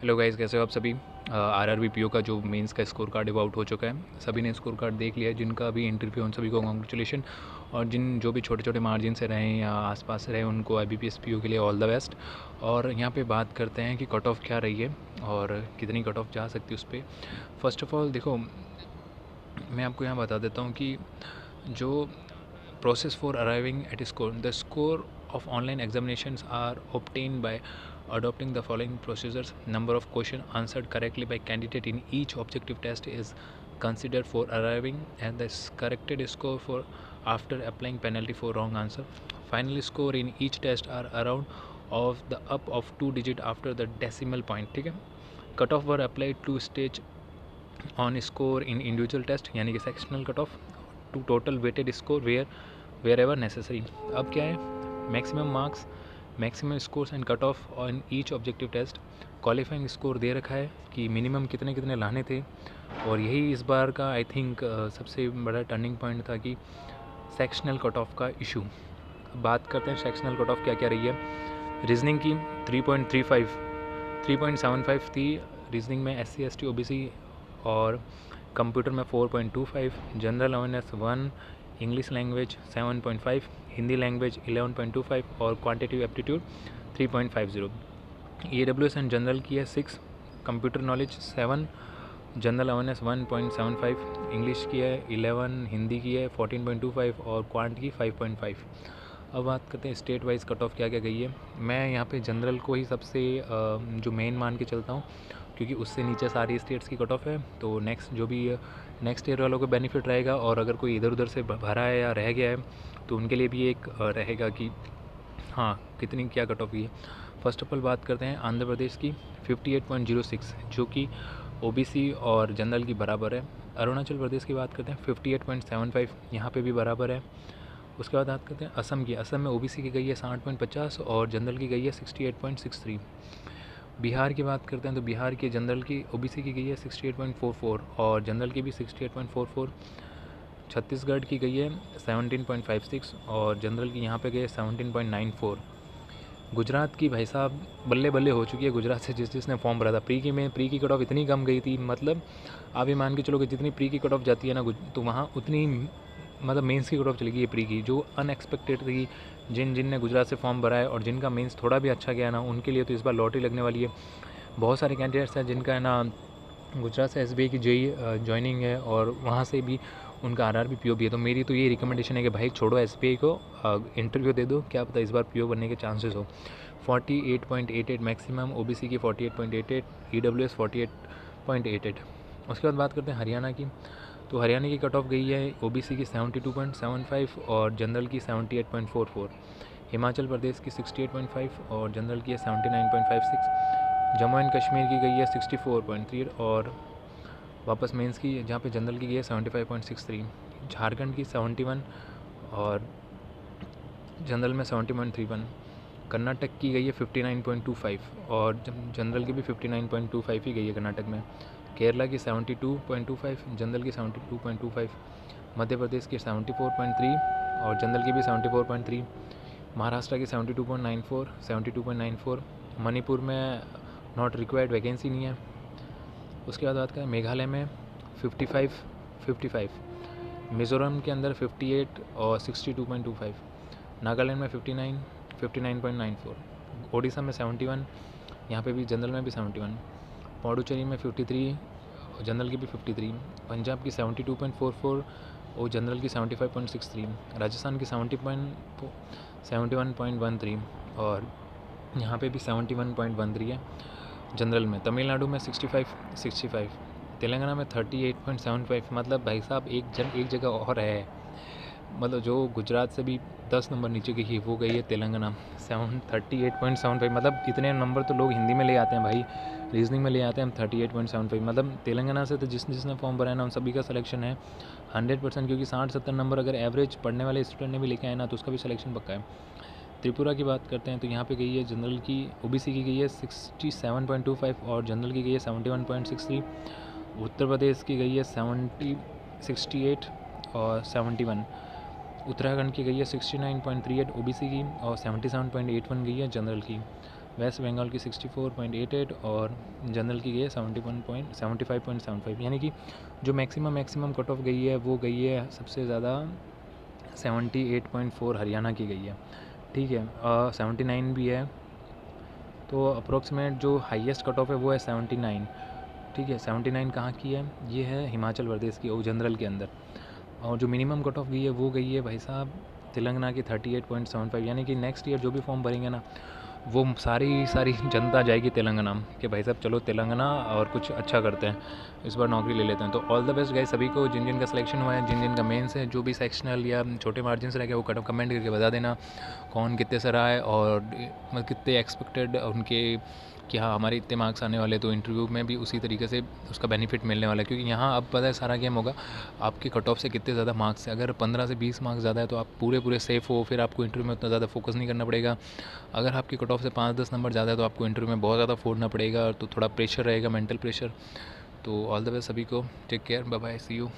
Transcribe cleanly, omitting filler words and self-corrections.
Hello guys, कैसे हो आप सभी। आरआरबी पीओ का जो मेंस का स्कोर कार्ड अब आउट हो चुका है। सभी ने स्कोर कार्ड देख लिया है। जिनका भी इंटरव्यू उन सभी को कॉन्ग्रेचुलेशन। और जिन जो भी छोटे छोटे मार्जिन से रहे या आसपास से रहे उनको आईबीपीएस पीओ के लिए ऑल द बेस्ट। और यहाँ पे बात करते हैं कि कट ऑफ क्या रही है और कितनी कट ऑफ जा सकती है उस पर। फर्स्ट ऑफ ऑल देखो, मैं आपको यहाँ बता देता हूँ कि जो process for arriving at a score. The score of online examinations are obtained by adopting the following procedures. Number of questions answered correctly by candidate in each objective test is considered for arriving, and the corrected score for after applying penalty for wrong answer. Final score in each test are around of the up of 2 digit after the decimal point. ठीक है। Cut off were apply to stage on score in individual test यानी कि sectional cut off to total weighted score wherever necessary. अब क्या है, maximum marks, maximum scores and cut off on each objective test. Qualifying score दे रखा है कि minimum कितने कितने लाने थे। और यही इस बार का आई थिंक सबसे बड़ा टर्निंग पॉइंट था कि सेक्शनल कट ऑफ का इशू। बात करते हैं सेक्शनल कट ऑफ क्या क्या रही है। रीजनिंग की 3.35 3.75 थी रीजनिंग में SC ST OBC। और कंप्यूटर में 4.25, general awareness 1, English language 7.5, Hindi language 11.25 और quantitative aptitude 3.50। EWS and general की है 6, computer knowledge 7, general awareness 1.75, English की है 11, हिंदी की है 14.25 और क्वांट की 5.5। अब बात करते हैं स्टेट वाइज कट ऑफ क्या क्या गई है। मैं यहाँ पे जनरल को ही सबसे जो मेन मान के चलता हूँ, क्योंकि उससे नीचे सारी स्टेट्स की कट ऑफ है। तो नेक्स्ट जो भी नेक्स्ट ईयर वालों को बेनिफिट रहेगा, और अगर कोई इधर उधर से भरा है या रह गया है तो उनके लिए भी एक रहेगा कि हाँ कितनी क्या कट ऑफ हुई है। फर्स्ट ऑफ ऑल बात करते हैं आंध्र प्रदेश की 58.06 जो कि OBC और जनरल की बराबर है। अरुणाचल प्रदेश की बात करते हैं 58.75, यहाँ पे भी बराबर है। उसके बाद बात करते हैं असम की। असम में OBC की गई है 60.50 और जनरल की गई है 68.63। बिहार की बात करते हैं तो बिहार की जनरल की OBC की गई है 68.44 और जनरल की भी 68.44। छत्तीसगढ़ की गई है 17.56 और जनरल की यहाँ पे गई है 17.94। गुजरात की भाई साहब बल्ले बल्ले हो चुकी है। गुजरात से जिसने फॉर्म भरा था प्री की कट ऑफ इतनी कम गई थी, मतलब आप ये मान के चलो कि जितनी प्री की कट ऑफ जाती है ना तो वहाँ उतनी मतलब मेंस की कट ऑफ चली गई है प्री की, जो अनएक्सपेक्टेड थी। जिन ने गुजरात से फॉर्म भरा है और जिनका मेंस थोड़ा भी अच्छा गया ना, उनके लिए तो इस बार लॉटरी लगने वाली है। बहुत सारे कैंडिडेट्स हैं जिनका है ना गुजरात से SBI की JEE ज्वाइनिंग है और वहाँ से भी उनका RRB PO भी है। तो मेरी तो ये रिकमेंडेशन है कि भाई छोड़ो SBI को, इंटरव्यू दे दो, क्या पता इस बार PO बनने के चांसेस हो। 48.88 मैक्सिमम, OBC की 48.88, EWS 48.88। उसके बाद बात करते हैं हरियाणा की। तो हरियाणा की कट ऑफ गई है OBC की 72.75 और जनरल की 78.44। हिमाचल प्रदेश की 68.5 और जनरल की है 79.56। जम्मू एंड कश्मीर की गई है 64.3 और वापस मेंस की जहाँ पे जनरल की गई है 75.63। झारखंड की 71 और जनरल में 70.31। कर्नाटक की गई है 59.25 और जनरल की भी 59.25 ही गई है कर्नाटक में। केरला की 72.25, जनरल की 72.25। मध्य प्रदेश की 74.3 और जनरल की भी 74.3। महाराष्ट्र की 72.94, 72.94। मणिपुर में नॉट रिक्वायर्ड, वैकेंसी नहीं है। उसके बाद बात करें मेघालय में 55। मिज़ोरम के अंदर 58 और 62.25। नागालैंड में 59.94। ओडिशा में 71, यहाँ पे भी जनरल में भी 71। पौडुचेरी में 53, जनरल की भी 53। पंजाब की 72.44 और जनरल की 75.63। राजस्थान की 71.13 और यहाँ पे भी 71.13 है जनरल में। तमिलनाडु में 65। तेलंगाना में 38.75। मतलब भाई साहब एक जगह और है, मतलब जो गुजरात से भी 10 नंबर नीचे गई है वो गई है तेलंगाना 38.75। मतलब इतने नंबर तो लोग हिंदी में ले आते हैं भाई, रीजनिंग में ले आते हैं हम 38.75। मतलब तेलंगाना से तो जिसने फॉर्म भरा है ना उन सभी का सिलेक्शन है 100%, क्योंकि 60-70 नंबर अगर एवरेज पढ़ने वाले स्टूडेंट ने भी लेके आए ना तो उसका भी सिलेक्शन पक्का है। त्रिपुरा की बात करते हैं तो यहाँ पे गई है जनरल की OBC की गई है 67.25 और जनरल की गई है 71.63। उत्तर प्रदेश की गई है 68 और 71। उत्तराखंड की गई है 69.38 OBC की और 77.81 गई है जनरल की। वेस्ट बंगाल की 64.88 और जनरल की गई है 75.75, यानी कि जो मैक्सिमम कट ऑफ गई है वो गई है सबसे ज़्यादा 78.4 हरियाणा की गई है, ठीक है। 79 भी है, तो अप्रोक्सीमेट जो हाईएस्ट कट ऑफ है वो है 79, ठीक है। 79 कहाँ की है, ये है हिमाचल प्रदेश की, जनरल के अंदर। और जो मिनिमम कट ऑफ गई है वो गई है भाई साहब तेलंगाना की 38.75, यानी कि नेक्स्ट ईयर जो भी फॉर्म भरेंगे ना वो सारी जनता जाएगी तेलंगाना कि भाई साहब चलो तेलंगाना और कुछ अच्छा करते हैं, इस बार नौकरी ले लेते हैं। तो ऑल द बेस्ट गाइस सभी को, जिन जिन का सिलेक्शन हुआ है, जिन जिन का मेंस है, जो भी सेक्शनल या छोटे मार्जिन से रह गया वो कमेंट करके बता देना कौन कितने से रहा है और कितने एक्सपेक्टेड उनके कि हाँ हमारे इतने मार्क्स आने वाले, तो इंटरव्यू में भी उसी तरीके से उसका बेनिफिट मिलने वाला है। क्योंकि यहाँ अब पता है सारा गेम होगा आपके कट ऑफ से कितने ज़्यादा मार्क्स है। अगर 15 से 20 मार्क्स ज़्यादा है तो आप पूरे सेफ़ हो, फिर आपको इंटरव्यू में उतना ज़्यादा फोकस नहीं करना पड़ेगा। अगर आपकी कट ऑफ से 5-10 नंबर ज़्यादा है तो आपको इंटरव्यू में बहुत ज़्यादा फोड़ना पड़ेगा, तो थोड़ा प्रेशर रहेगा, मेंटल प्रेशर। तो ऑल द बेस्ट सभी को, take care, bye bye, see you.